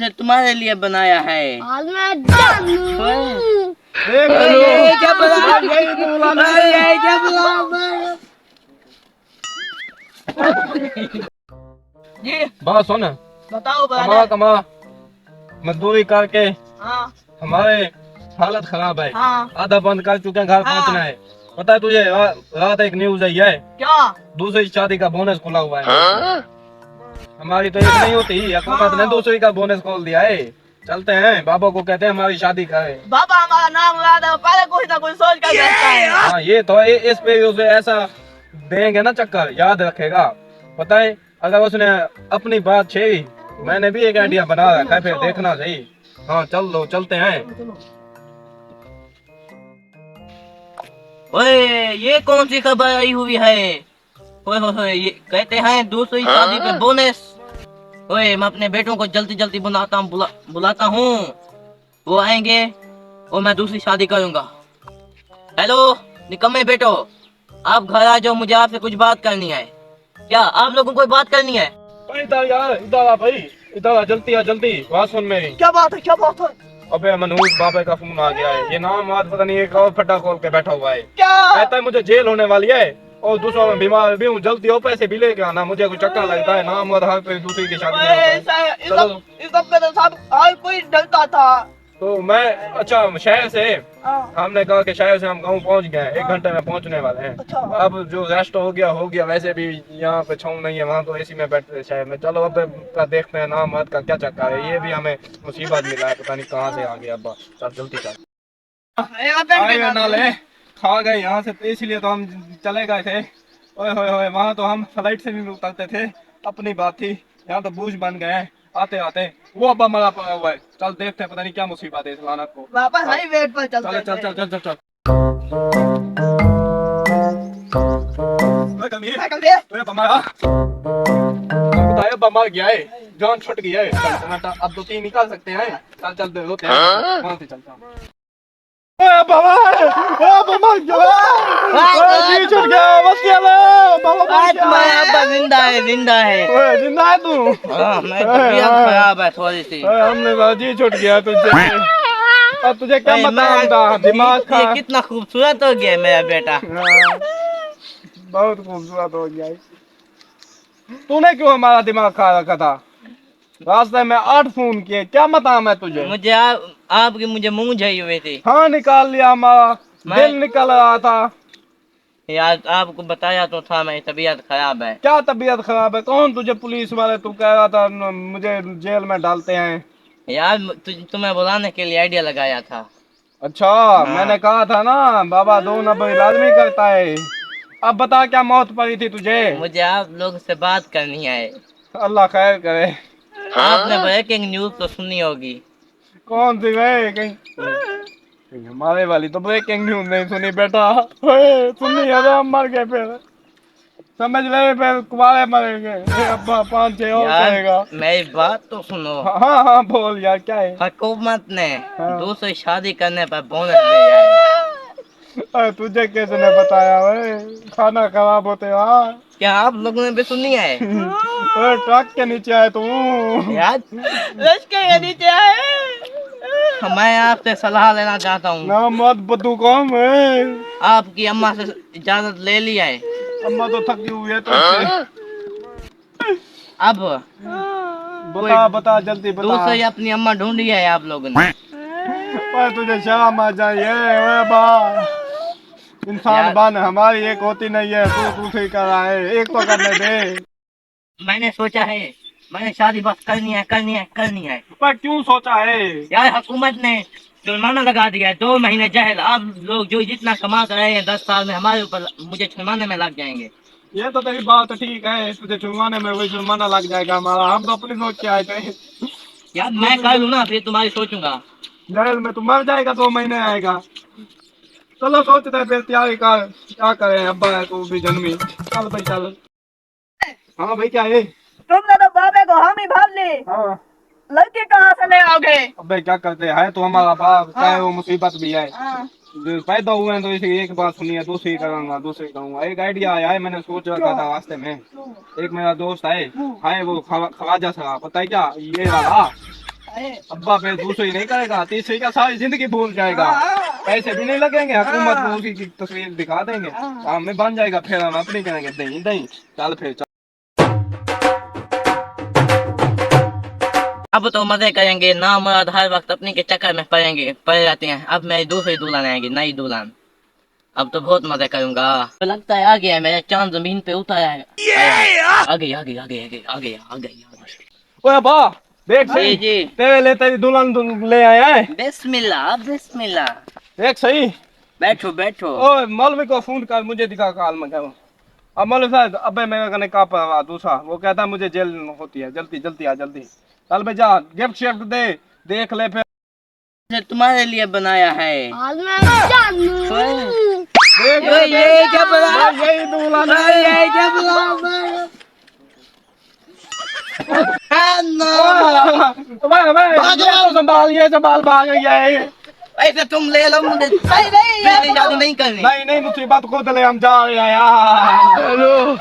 ने तुम्हारे लिए बनाया है। आज मैं जानू। ये क्या बना? ये क्या बना? जी बात सुन, बताओ कमा ब्रदर। कमा मजदूरी करके हाँ हमारे हालत खराब है। हाँ आधा बंद कर चुके हैं, घर हाँ। पहुंचना है। पता है तुझे, रात एक न्यूज आई है, क्या? दूसरी शादी का बोनस खुला हुआ है। हमारी तो एक नहीं होती, हुकूमत ने दूसरी का बोनस खोल दिया है। चलते हैं, बाबा को कहते हैं हमारी शादी करे। बाबा हमारा नाम याद है, पहले कुछ ना कुछ सोच कर बैठता है। हाँ ये तो है, इस पे उसे ऐसा देंगे ना चक्कर, याद रखेगा। पता है, अगर उसने अपनी बात छेड़ी, मैंने भी एक आइडिया बना रखा है, फिर देखना सही। हाँ चल लो, चलते हैं। ओए ये कौन सी खबर आई हुई है? ओए होए ये कहते हैं दूसरी शादी पे बोनस। ओए मैं अपने बेटों को जल्दी जल्दी बुलाता हूँ, वो आएंगे और मैं दूसरी शादी करूंगा। हेलो निकम्मे बेटो, आप घर आ जाओ, मुझे आपसे कुछ बात करनी है। क्या आप लोगों को कोई बात करनी है? इधर यार, इधर आ भाई, इधर आ, जल्दी आ जल्दी, बात सुन मेरी। क्या बात है? क्या बात है? अबे मनोज बाबा का फोन आ गया है। ये नाम आज पता नहीं एक और फटा खोल के बैठा हुआ है। क्या? कहता है मुझे जेल होने वाली है और दूसरों में बीमार भी हूँ, जल्दी हो, पैसे भी लेके आना, मुझे कुछ चक्कर लगता है, नाम और हर पे दूसरी की शादी में होता है। चलो। इस सब का तो सब हर कोई डरता था। तो मैं, अच्छा शहर से हाँ, हमने कहा कि शहर से हम गाँव पहुंच गए हैं, 1 घंटे में पहुंचने वाले हैं। अच्छा। अब जो रेस्ट हो गया, वैसे भी यहाँ पे छाँव नहीं है, वहाँ तो एसी में बैठते हैं शहर में। चलो अब का देखते हैं नाम मत का क्या चक्कर है, ये भी हमें मुसीबत मिला है, पता नहीं कहाँ से आ गया। अब चल जल्दी चल। आए नाले खा गए यहाँ से, तो इसलिए तो हम चले गए थे। ओए होए होए, वहाँ तो हम फ्लाइट से भी उतरते थे, अपनी बात थी। यहाँ तो बूझ बन गए हैं आते आते। वो अब्बा मरा पड़ा हुआ है, चल देखते हैं, पता नहीं क्या मुसीबत है इस लानत को। वापस हाईवे पर चलते चल चल चल चल चल। ओए कमीर, साइकिल दे। ओए बम्मा आ। बताया बम्मा गया है, जान छूट गई है। चल, अब 2-3 निकाल सकते हैं। चल चल दे होते हैं, वहाँ से चलता हूँ। बाबा, बाबा जी छूट गया, बच गया बाबा, आज तुम्हारा अब्बा जिंदा है, जिंदा है। ओए जिंदा है तू? हाँ, मैं तबीयत खराब है थोड़ी सी। हमने कहा जी छूट गया तुझे। अब तुझे क्या बताऊंगा, दिमाग ये खा। कितना खूबसूरत हो गया मेरा बेटा। हाँ, बहुत खूबसूरत हो गया। तूने क्यों हमारा दिमाग खा रखा था? रास्ते में 8 फोन किए, क्या बताऊं मैं तुझे? मुझे आपकी मुझे मुंह झई हुई थी हाँ निकाल लिया, हमारा दिल निकल रहा था। यार, आपको बताया तो था मेरी तबीयत खराब है। क्या तबीयत खराब है? कौन तुझे पुलिस वाले, तू कह रहा था मुझे जेल में डालते हैं। यार तुम्हें बुलाने के लिए आइडिया लगाया था। अच्छा, मैंने कहा था ना बाबा 2 नंबर लाजमी करता है। अब बता क्या मौत पड़ी थी तुझे? मुझे आप लोग से बात करनी है। अल्लाह खैर करे। आपने ब्रेकिंग न्यूज तो सुनी होगी। कौन सी वे? कहीं हमारे वाली तो ब्रेकिंग न्यूज नहीं सुनी बेटा। ओए, सुनी है तो हम मर गए फिर, समझ ले, फिर कुमारे मरेंगे। अब्बा 5-6 और यार कहेगा। मेरी बात तो सुनो। हाँ हाँ हाँ, बोल यार क्या है? हुकूमत ने हाँ। दूसरी शादी करने पर बोनस दिया है। अरे तुझे किसने ने बताया? ओए खाना खराब होते यार। क्या आप लोगों ने भी सुनी है? ओए ट्रक के नीचे आए तू। यार लश्कर के नीचे आए। मैं आपसे सलाह लेना चाहता हूँ। ना मत बतू कौन है? आपकी अम्मा से इजाजत ले लिया है। अम्मा तो थकी हुई है तुझसे। अब बता बता जल्दी बता। दूसरी अपनी अम्मा ढूंढी है आप लोगों ने। ओए तुझे शर्म आ जाइए। ओए बा, इंसान यार- बन, हमारी एक होती नहीं है, तू दूसरी कर रहा है, एक तो करने दे। मैंने सोचा है, मैंने शादी बस करनी है, करनी है, करनी है। पर क्यों सोचा है? यार हुकूमत ने जुर्माना लगा दिया है, 2 महीने जेल। आप लोग जो जितना कमा कर रहे हैं 10 साल में, हमारे ऊपर मुझे जुर्माने में लग जाएंगे। ये तो तेरी बात ठीक है, तुझे जुर्माने में वही जुर्माना लग जाएगा हमारा, हम तो अपनी सोच के आए थे। यार मैं कर लूँ ना, फिर तुम्हारी सोचूंगा। जेल में तू मर जाएगा, 2 महीने आएगा। चलो सोचते हैं फिर, तैयारी कर, क्या करें, अब्बा है तू भी जन्मी। चल भाई चल। हाँ भाई क्या है? तुमने तो बाबे को हामी भाव ली, हाँ लड़की कहाँ से ले आओगे? अबे क्या करते हैं, तो हमारा बाप, चाहे वो मुसीबत भी है। हाँ। जो पैदा हुए हैं तो इसे एक बात सुनी है, दूसरी करूंगा, दूसरी करूंगा। एक आइडिया आया है, मैंने सोच रखा था रास्ते में। एक मेरा दोस्त है वो ख्वाजा सा, पता है क्या, ये वाला अब्बा फिर दूसरी नहीं करेगा, तीसरी का सारी जिंदगी भूल जाएगा। पैसे भी नहीं लगेंगे, हुकूमत को उसी की तस्वीर दिखा देंगे, काम में बन जाएगा, फिर हम अपनी करेंगे। नहीं नहीं, चल फिर चल। अब तो मजे करेंगे ना, मर्द हर वक्त अपने के चक्कर में पड़े रहते हैं। अब मेरी दूसरी दुल्हन आएगी, नई दुल्हन। अब तो बहुत मजे करूंगा। तो लगता है आ गया है, मेरा चांद जमीन पे उतर आएगा। आ गई आ गई आ गई आ गई आ गई आ गई। ओए अब्बा देख सही, जी। तेरे लिए तेरी दुल्हन ले आया है। बिस्मिल्लाह बिस्मिल्लाह। देख सही। बैठो बैठो। ओए मौलवी को फोन कर, मुझे दिखा काल में क्या। अब मौलवी साहब, अबे मेरे कने का पा दूसरा, वो कहता है मुझे जेल होती है, जल्दी जल्दी आ जल्दी। चल भाई जा, गिफ्ट शिफ्ट दे, देख ले फिर। तुम्हारे लिए बनाया है। आज मैं जानू। देख ये क्या बना? यही दुल्हन ये क्या बना? संभाल, ये संभाल, भाग गया। ऐसे तुम ले लो मुझे। नहीं नहीं, जादू नहीं करनी। नहीं नहीं, मुसीबत खुद ले, हम जा रहे हैं यार। हेलो